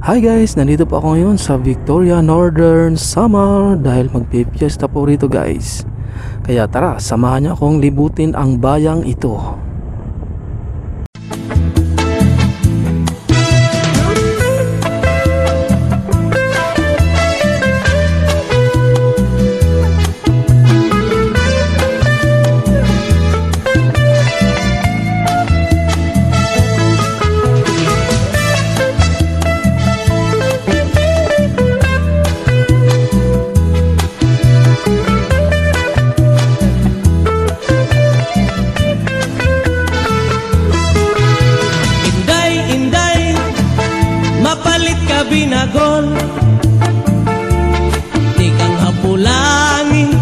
Hi guys, nandito po ako ngayon sa Victoria, Northern Samar dahil magpipiesta po rito guys. Kaya tara, samahan niyo akong libutin ang bayang ito. Binagol, di kang hapulangin,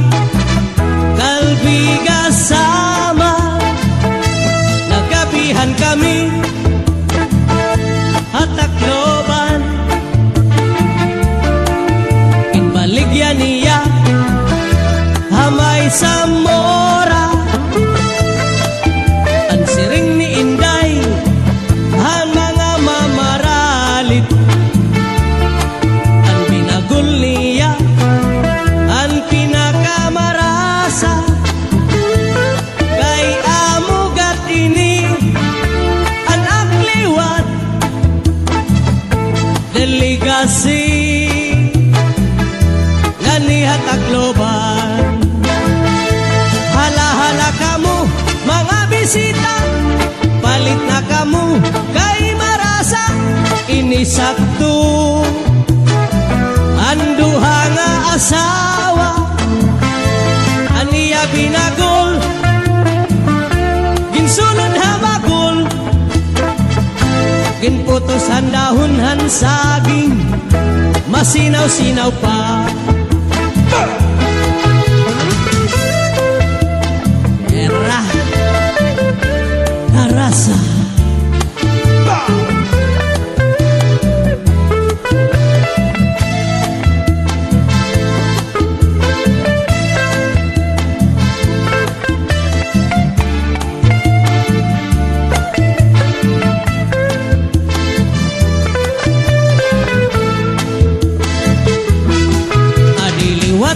kalbiga sama, nagabihan kami, hatakloban, inbaligyan niya, hamay sa mora, ang siring ni Inday, ang mga mamaralit, niya ang pinakamarasa kay amugat ini ang akliwat delegasi ganihat akloban. Hala-hala kamu mga bisita, palit na kamu kay marasa, ini Sabtu anduha nga asawa, aniya binagol, ginsunod hamagol, ginputosan dahonhan saging, masinaw-sinaw pa. Era narasa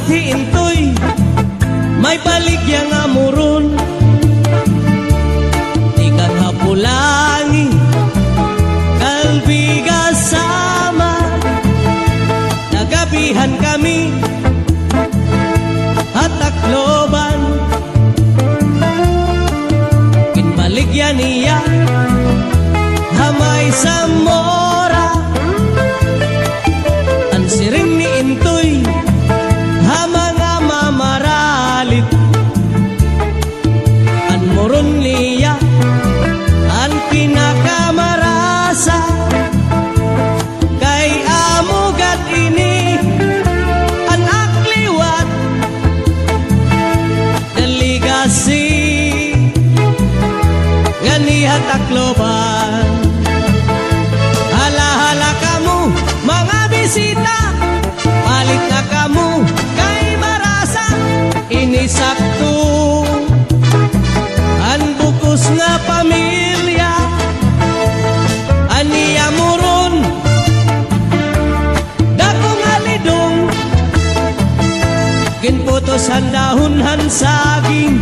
hiintoy, may baligya nga muron, di kang hapulangi, kalbiga sama, nagabihan kami, hatakloban, kinbaligya niya, hamay sa mora, ang siring ni Intoy, mga mamaralit, ang moron niya ang pinakamarasa kay amugat ini ang akliwat delegasi ganihat akloban. Hala-hala kamu mga bisita, palit na kamu ini Sabtu an bukus nga pamilya, aniya muron dakong alidong, ginputosan dahonhan saging,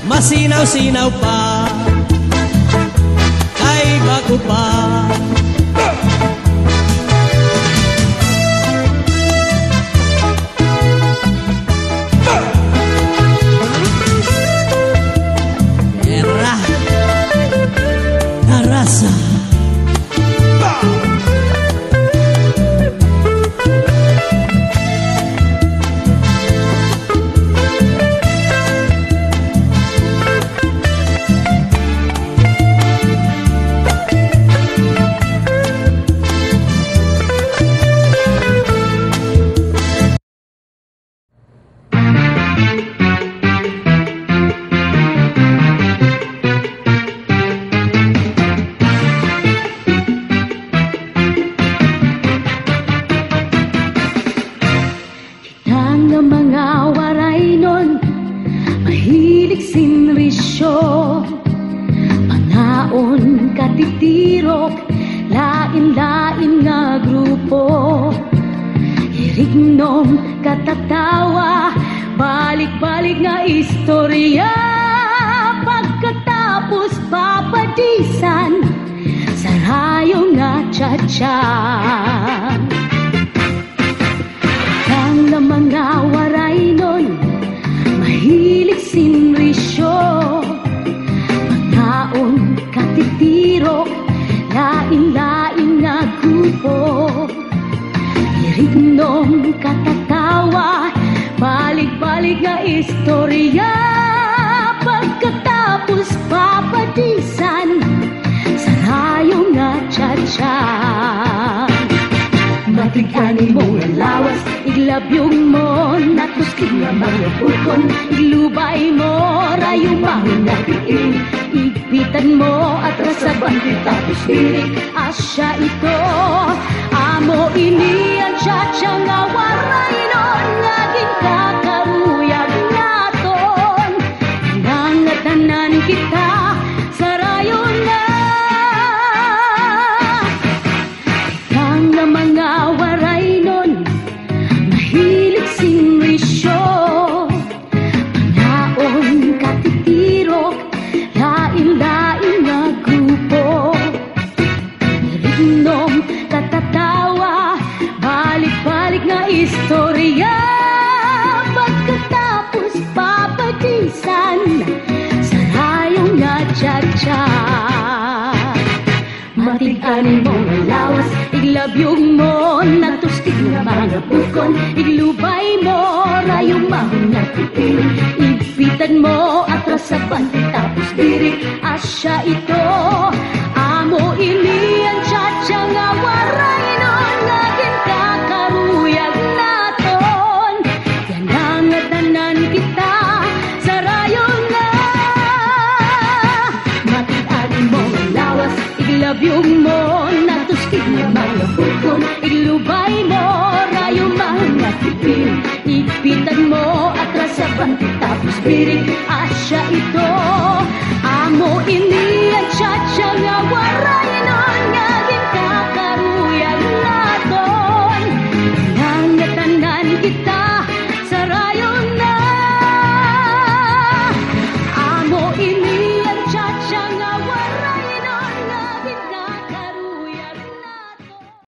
masinaw-sinaw pa kay bago pa. Narasa balik-balik nga istorya, pagkatapos papadisan sa rayo nga tsatsang. Kang na mga waray nun, mahilig sinrisyo, pagkaon katitiro, lain-lain nga grupo, irignom katatawa, balik-balik nga istorya, pagkatapos papadisan sa rayo nga tsatsang. Matigani mo nga lawas, iglabyong mo, natuskig nga mga bukon, iglubay mo, rayo mahon nga diin, igpitan mo at rasaban tapos dirik, asya ito, amo ini ang tsatsang nga waray nun, naging kakaruyag naton, nangatanan kita sa rayo na. Kang na mga waray nun, mahilig sinrisyo, panaon katitiro, lain-lain nga grupo, irignom katatawa, balik-balik nga istorya, pagkatapos papadisan sa rayo nga tsatsang. Matig-anin mo nga lawas, iglabyong mo, natuskig nga mga bukon, iglubay mo, rayo mahon nga titin, igpitan mo at rasaban tapos dirik, asya ito, amo ini ang tsatsang nga waray nun, naging kakaruyag naton, yan ang tanan kita sa rayo na. Matig-anin mo nga lawas, iglabyong mo, natuskig nga mga bukon, iglubay mo, rayo mahon nga titin, igpitan mo at rasaban tapos dirik, asya ito,